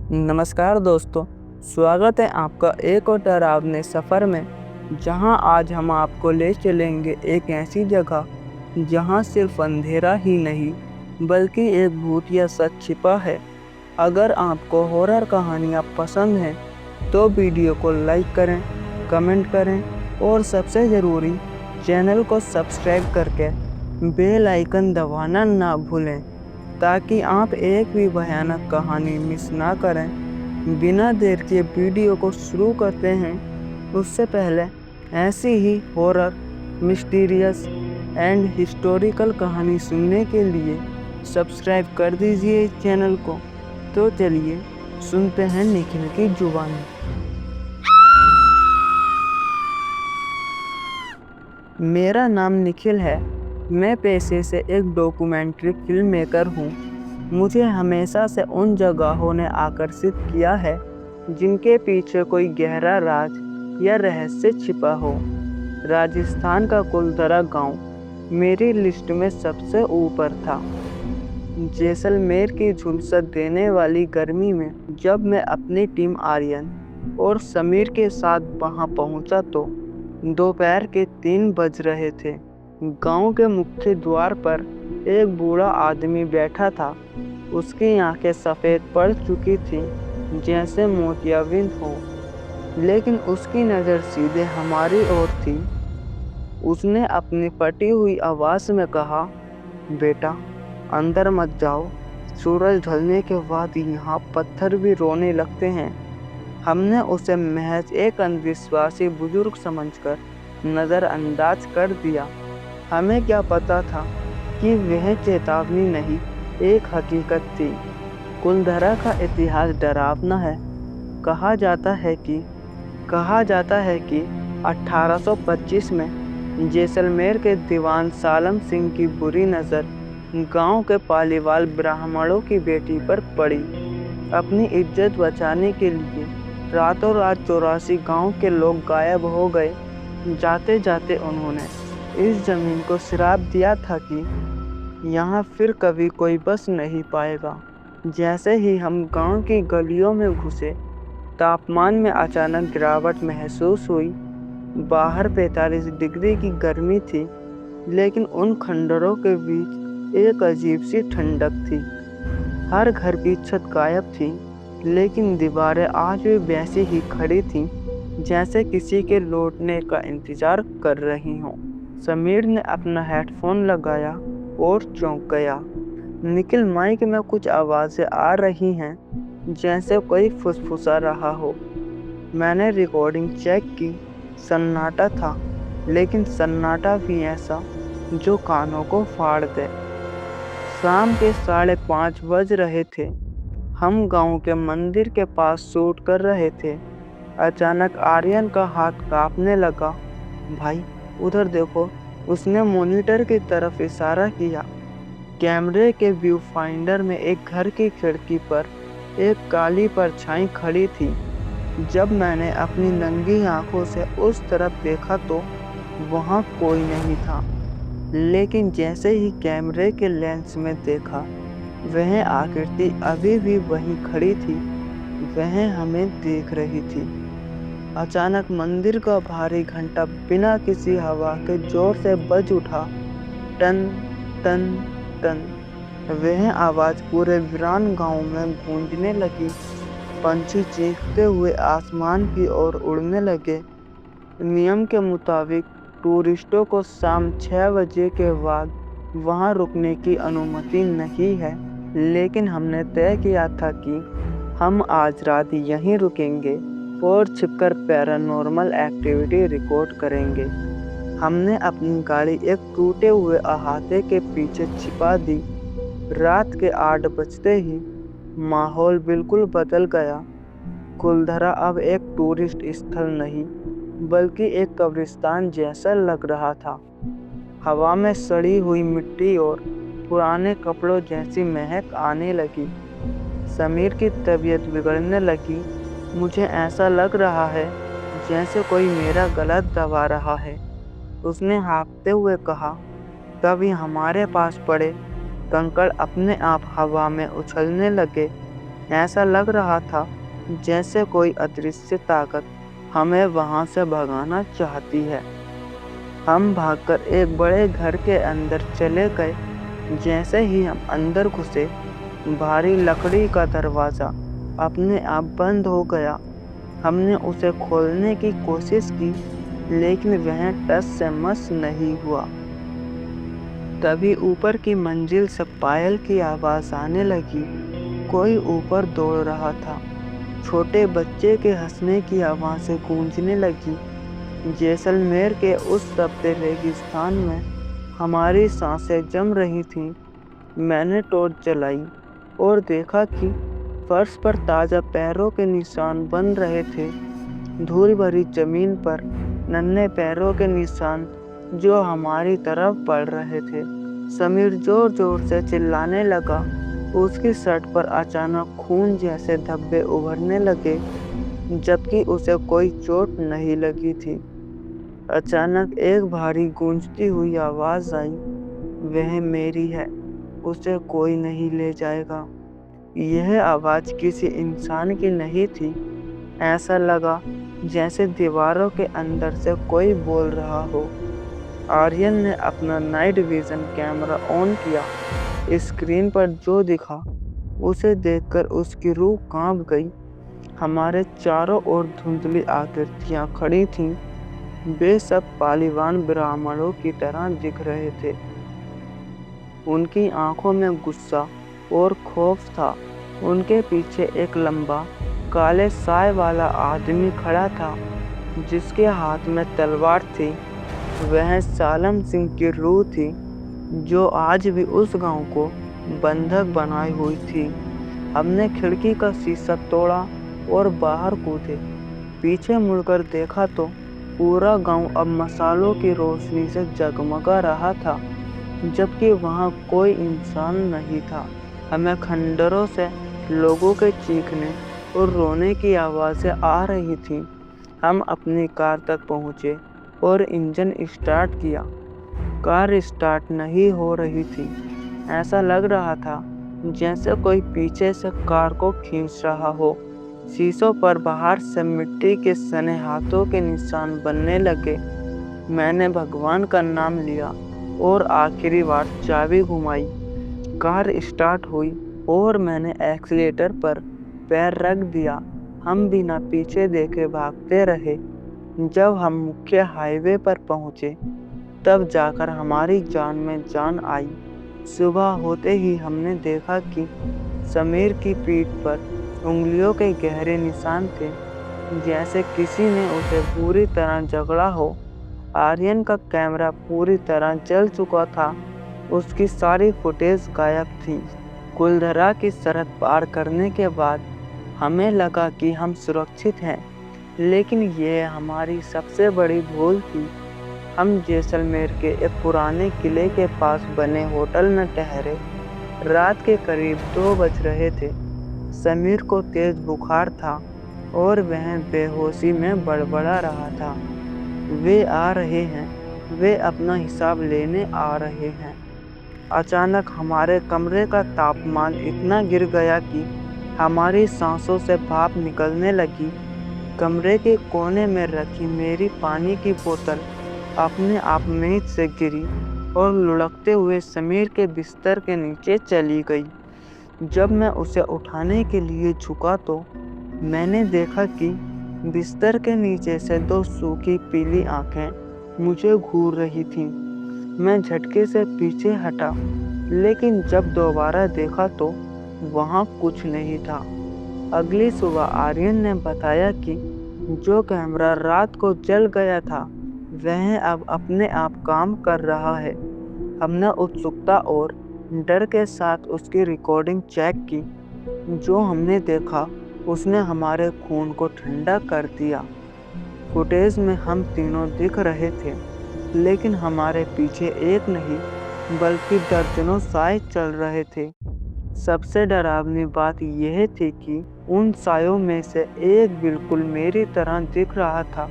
नमस्कार दोस्तों, स्वागत है आपका एक और डरावने सफ़र में। जहां आज हम आपको ले चलेंगे एक ऐसी जगह जहां सिर्फ अंधेरा ही नहीं बल्कि एक भूत या सच छिपा है। अगर आपको हॉरर कहानियां पसंद हैं तो वीडियो को लाइक करें, कमेंट करें और सबसे ज़रूरी चैनल को सब्सक्राइब करके बेल आइकन दबाना ना भूलें ताकि आप एक भी भयानक कहानी मिस ना करें। बिना देर के वीडियो को शुरू करते हैं उससे पहले ऐसी ही हॉरर, मिस्टीरियस एंड हिस्टोरिकल कहानी सुनने के लिए सब्सक्राइब कर दीजिए इस चैनल को। तो चलिए सुनते हैं निखिल की जुबानी। मेरा नाम निखिल है। मैं पेशे से एक डॉक्यूमेंट्री फिल्म मेकर हूँ। मुझे हमेशा से उन जगहों ने आकर्षित किया है जिनके पीछे कोई गहरा राज या रहस्य छिपा हो। राजस्थान का कुलधरा गांव मेरी लिस्ट में सबसे ऊपर था। जैसलमेर की झुलसा देने वाली गर्मी में जब मैं अपनी टीम आर्यन और समीर के साथ वहां पहुंचा तो दोपहर के 3 बज रहे थे। गांव के मुख्य द्वार पर एक बूढ़ा आदमी बैठा था। उसकी आंखें सफ़ेद पड़ चुकी थीं जैसे मोतियाबिंद हो, लेकिन उसकी नज़र सीधे हमारी ओर थी। उसने अपनी फटी हुई आवाज़ में कहा, बेटा अंदर मत जाओ, सूरज ढलने के बाद यहाँ पत्थर भी रोने लगते हैं। हमने उसे महज एक अंधविश्वासी बुजुर्ग समझकर नज़रअंदाज कर दिया। हमें क्या पता था कि वह चेतावनी नहीं, एक हकीकत थी। कुलधरा का इतिहास डरावना है। कहा जाता है कि 1825 में जैसलमेर के दीवान सालम सिंह की बुरी नज़र गांव के पालीवाल ब्राह्मणों की बेटी पर पड़ी। अपनी इज्जत बचाने के लिए रातों रात 84 गांव के लोग गायब हो गए। जाते जाते उन्होंने इस जमीन को श्राप दिया था कि यहाँ फिर कभी कोई बस नहीं पाएगा। जैसे ही हम गांव की गलियों में घुसे, तापमान में अचानक गिरावट महसूस हुई। बाहर 45 डिग्री की गर्मी थी, लेकिन उन खंडरों के बीच एक अजीब सी ठंडक थी। हर घर की छत गायब थी, लेकिन दीवारें आज भी वैसी ही खड़ी थीं जैसे किसी के लौटने का इंतजार कर रही हों। समीर ने अपना हेडफोन लगाया और चौंक गया। निखिल, माइक में कुछ आवाज़ें आ रही हैं जैसे कोई फुसफुसा रहा हो। मैंने रिकॉर्डिंग चेक की। सन्नाटा था, लेकिन सन्नाटा भी ऐसा जो कानों को फाड़ दे। शाम के 5:30 बज रहे थे। हम गांव के मंदिर के पास शूट कर रहे थे। अचानक आर्यन का हाथ कांपने लगा। भाई उधर देखो, उसने मॉनिटर की तरफ इशारा किया। कैमरे के व्यू फाइंडर में एक घर की खिड़की पर एक काली परछाई खड़ी थी। जब मैंने अपनी नंगी आंखों से उस तरफ देखा तो वहां कोई नहीं था, लेकिन जैसे ही कैमरे के लेंस में देखा, वह आकृति अभी भी वहीं खड़ी थी। वह हमें देख रही थी। अचानक मंदिर का भारी घंटा बिना किसी हवा के जोर से बज उठा। टन टन टन। वह आवाज़ पूरे वीरान गांव में गूंजने लगी। पंछी चीखते हुए आसमान की ओर उड़ने लगे। नियम के मुताबिक टूरिस्टों को शाम 6 बजे के बाद वहां रुकने की अनुमति नहीं है, लेकिन हमने तय किया था कि हम आज रात यहीं रुकेंगे और छिपकर पैरानॉर्मल एक्टिविटी रिकॉर्ड करेंगे। हमने अपनी गाड़ी एक टूटे हुए अहाते के पीछे छिपा दी। रात के 8 बजते ही माहौल बिल्कुल बदल गया। कुलधरा अब एक टूरिस्ट स्थल नहीं बल्कि एक कब्रिस्तान जैसा लग रहा था। हवा में सड़ी हुई मिट्टी और पुराने कपड़ों जैसी महक आने लगी। समीर की तबीयत बिगड़ने लगी। मुझे ऐसा लग रहा है जैसे कोई मेरा गला दबा रहा है, उसने हाँफते हुए कहा। तभी हमारे पास पड़े कंकड़ अपने आप हवा में उछलने लगे। ऐसा लग रहा था जैसे कोई अदृश्य ताकत हमें वहां से भगाना चाहती है। हम भागकर एक बड़े घर के अंदर चले गए। जैसे ही हम अंदर घुसे, भारी लकड़ी का दरवाजा अपने आप बंद हो गया। हमने उसे खोलने की कोशिश की, लेकिन वह टस से मस नहीं हुआ। तभी ऊपर की मंजिल से पायल की आवाज आने लगी। कोई ऊपर दौड़ रहा था। छोटे बच्चे के हंसने की आवाजें गूंजने लगी। जैसलमेर के उस तपते रेगिस्तान में हमारी सांसें जम रही थीं। मैंने टॉर्च जलाई और देखा कि फर्श पर ताजा पैरों के निशान बन रहे थे। धूल भरी जमीन पर नन्हे पैरों के निशान जो हमारी तरफ बढ़ रहे थे। समीर जोर जोर से चिल्लाने लगा। उसकी शर्ट पर अचानक खून जैसे धब्बे उभरने लगे, जबकि उसे कोई चोट नहीं लगी थी। अचानक एक भारी गूंजती हुई आवाज आई, वह मेरी है, उसे कोई नहीं ले जाएगा। यह आवाज किसी इंसान की नहीं थी। ऐसा लगा जैसे दीवारों के अंदर से कोई बोल रहा हो। आर्यन ने अपना नाइट विजन कैमरा ऑन किया। स्क्रीन पर जो दिखा उसे देखकर उसकी रूह कांप गई। हमारे चारों ओर धुंधली आकृतियां खड़ी थीं। वे सब पालीवान ब्राह्मणों की तरह दिख रहे थे। उनकी आंखों में गुस्सा और खौफ था। उनके पीछे एक लंबा काले साय वाला आदमी खड़ा था, जिसके हाथ में तलवार थी। वह सालम सिंह की रूह थी, जो आज भी उस गांव को बंधक बनाई हुई थी। हमने खिड़की का शीशा तोड़ा और बाहर कूदे। पीछे मुड़कर देखा तो पूरा गांव अब मसालों की रोशनी से जगमगा रहा था, जबकि वहां कोई इंसान नहीं था। हमें खंडरों से लोगों के चीखने और रोने की आवाज़ें आ रही थीं। हम अपनी कार तक पहुंचे और इंजन स्टार्ट किया। कार स्टार्ट नहीं हो रही थी। ऐसा लग रहा था जैसे कोई पीछे से कार को खींच रहा हो। शीशों पर बाहर से मिट्टी के सने हाथों के निशान बनने लगे। मैंने भगवान का नाम लिया और आखिरी बार चाबी घुमाई। कार स्टार्ट हुई और मैंने एक्सीलेटर पर पैर रख दिया। हम बिना पीछे देखे भागते रहे। जब हम मुख्य हाईवे पर पहुंचे, तब जाकर हमारी जान में जान आई। सुबह होते ही हमने देखा कि समीर की पीठ पर उंगलियों के गहरे निशान थे, जैसे किसी ने उसे पूरी तरह जकड़ा हो। आर्यन का कैमरा पूरी तरह जल चुका था। उसकी सारी फुटेज गायब थी। कुलधरा की सरहद पार करने के बाद हमें लगा कि हम सुरक्षित हैं, लेकिन यह हमारी सबसे बड़ी भूल थी। हम जैसलमेर के एक पुराने किले के पास बने होटल में ठहरे। रात के करीब 2 बज रहे थे। समीर को तेज बुखार था और वह बेहोशी में बड़बड़ा रहा था। वे आ रहे हैं, वे अपना हिसाब लेने आ रहे हैं। अचानक हमारे कमरे का तापमान इतना गिर गया कि हमारी सांसों से भाप निकलने लगी। कमरे के कोने में रखी मेरी पानी की बोतल अपने आप मेज से गिरी और लुढ़कते हुए समीर के बिस्तर के नीचे चली गई। जब मैं उसे उठाने के लिए झुका तो मैंने देखा कि बिस्तर के नीचे से 2 सूखी पीली आंखें मुझे घूर रही थीं। मैं झटके से पीछे हटा, लेकिन जब दोबारा देखा तो वहां कुछ नहीं था। अगली सुबह आर्यन ने बताया कि जो कैमरा रात को जल गया था, वह अब अपने आप काम कर रहा है। हमने उत्सुकता और डर के साथ उसकी रिकॉर्डिंग चेक की। जो हमने देखा उसने हमारे खून को ठंडा कर दिया। फुटेज में हम तीनों दिख रहे थे, लेकिन हमारे पीछे एक नहीं बल्कि दर्जनों साए चल रहे थे। सबसे डरावनी बात यह थी कि उन सायों में से एक बिल्कुल मेरी तरह दिख रहा था।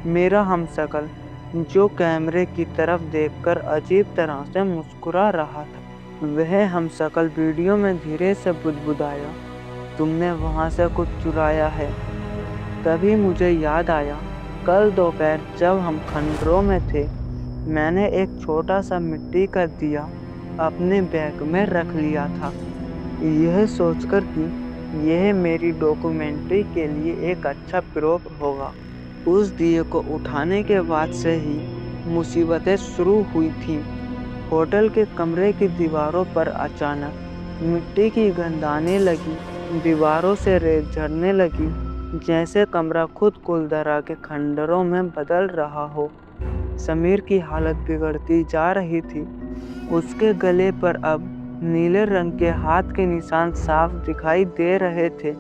मेरा हमशक्ल, जो कैमरे की तरफ देखकर अजीब तरह से मुस्कुरा रहा था। वह हमशक्ल वीडियो में धीरे से बुदबुदाया, तुमने वहाँ से कुछ चुराया है। तभी मुझे याद आया, कल दोपहर जब हम खंडरों में थे, मैंने एक छोटा सा मिट्टी का दिया अपने बैग में रख लिया था, यह सोचकर कि यह मेरी डॉक्यूमेंट्री के लिए एक अच्छा प्रूफ होगा। उस दिए को उठाने के बाद से ही मुसीबतें शुरू हुई थीं। होटल के कमरे की दीवारों पर अचानक मिट्टी की गंध आने लगी, दीवारों से रेत झड़ने लगी, जैसे कमरा खुद कुलधरा के खंडरों में बदल रहा हो। समीर की हालत बिगड़ती जा रही थी। उसके गले पर अब नीले रंग के हाथ के निशान साफ दिखाई दे रहे थे।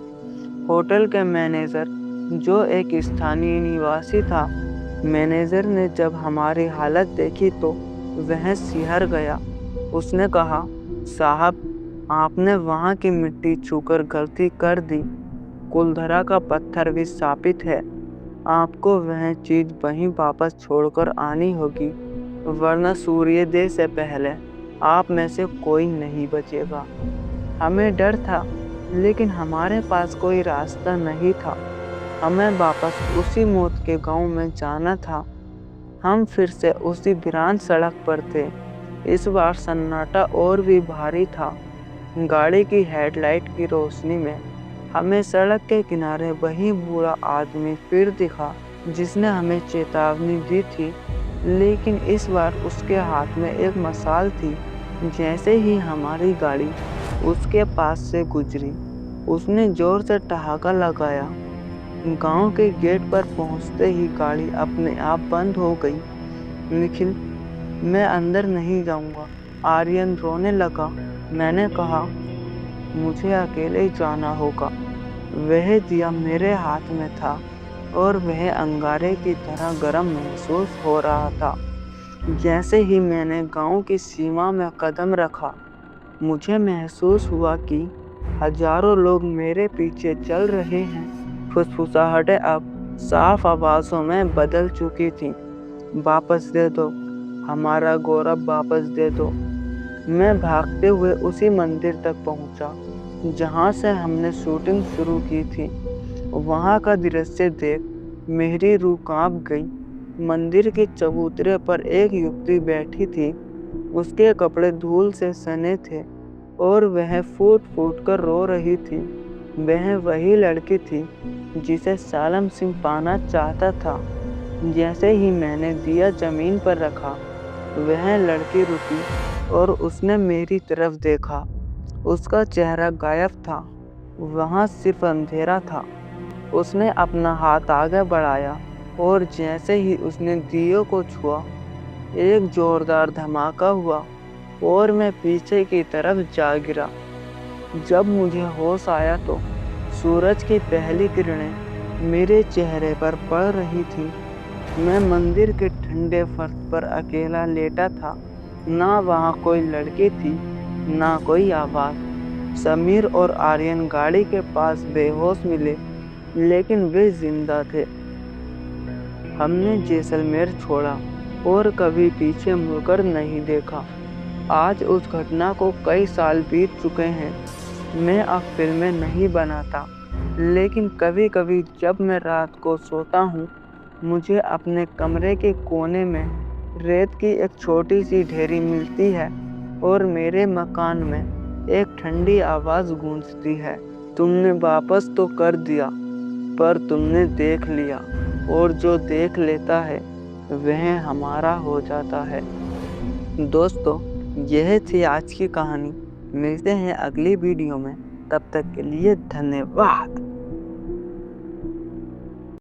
होटल के मैनेजर, जो एक स्थानीय निवासी था, मैनेजर ने जब हमारी हालत देखी तो वह सिहर गया। उसने कहा, साहब, आपने वहाँ की मिट्टी छूकर गलती कर दी। कुलधरा का पत्थर भी शापित है। आपको वह चीज वहीं वापस छोड़कर आनी होगी, वरना सूर्योदय से पहले आप में से कोई नहीं बचेगा। हमें डर था, लेकिन हमारे पास कोई रास्ता नहीं था। हमें वापस उसी मौत के गांव में जाना था। हम फिर से उसी वीरान सड़क पर थे। इस बार सन्नाटा और भी भारी था। गाड़ी की हेडलाइट की रोशनी में हमें सड़क के किनारे वही बूढ़ा आदमी फिर दिखा, जिसने हमें चेतावनी दी थी, लेकिन इस बार उसके हाथ में एक मशाल थी। जैसे ही हमारी गाड़ी उसके पास से गुजरी, उसने जोर से ठहाका लगाया। गांव के गेट पर पहुंचते ही गाड़ी अपने आप बंद हो गई। निखिल, मैं अंदर नहीं जाऊंगा। आर्यन रोने लगा। मैंने कहा, मुझे अकेले जाना होगा। वह दिया मेरे हाथ में था और वह अंगारे की तरह गर्म महसूस हो रहा था। जैसे ही मैंने गांव की सीमा में कदम रखा, मुझे महसूस हुआ कि हजारों लोग मेरे पीछे चल रहे हैं। फुसफुसाहटें अब साफ आवाज़ों में बदल चुकी थीं। वापस दे दो, हमारा गौरव वापस दे दो। मैं भागते हुए उसी मंदिर तक पहुंचा, जहां से हमने शूटिंग शुरू की थी। वहां का दृश्य देख मेरी रूह कांप गई। मंदिर के चबूतरे पर एक युवती बैठी थी। उसके कपड़े धूल से सने थे और वह फूट फूट कर रो रही थी। वह वही लड़की थी जिसे सालम सिंह पाना चाहता था। जैसे ही मैंने दिया जमीन पर रखा, वह लड़की रुकी और उसने मेरी तरफ देखा। उसका चेहरा गायब था, वहाँ सिर्फ अंधेरा था। उसने अपना हाथ आगे बढ़ाया और जैसे ही उसने दियों को छुआ, एक जोरदार धमाका हुआ और मैं पीछे की तरफ जा गिरा। जब मुझे होश आया तो सूरज की पहली किरणें मेरे चेहरे पर पड़ रही थी। मैं मंदिर के ठंडे फर्श पर अकेला लेटा था। ना वहाँ कोई लड़की थी, ना कोई आवाज़। समीर और आर्यन गाड़ी के पास बेहोश मिले, लेकिन वे जिंदा थे। हमने जैसलमेर छोड़ा और कभी पीछे मुड़कर नहीं देखा। आज उस घटना को कई साल बीत चुके हैं। मैं अब फिल्में नहीं बनाता, लेकिन कभी कभी जब मैं रात को सोता हूँ, मुझे अपने कमरे के कोने में रेत की एक छोटी सी ढेरी मिलती है और मेरे मकान में एक ठंडी आवाज़ गूंजती है, तुमने वापस तो कर दिया, पर तुमने देख लिया, और जो देख लेता है वह हमारा हो जाता है। दोस्तों, यह थी आज की कहानी। मिलते हैं अगली वीडियो में, तब तक के लिए धन्यवाद।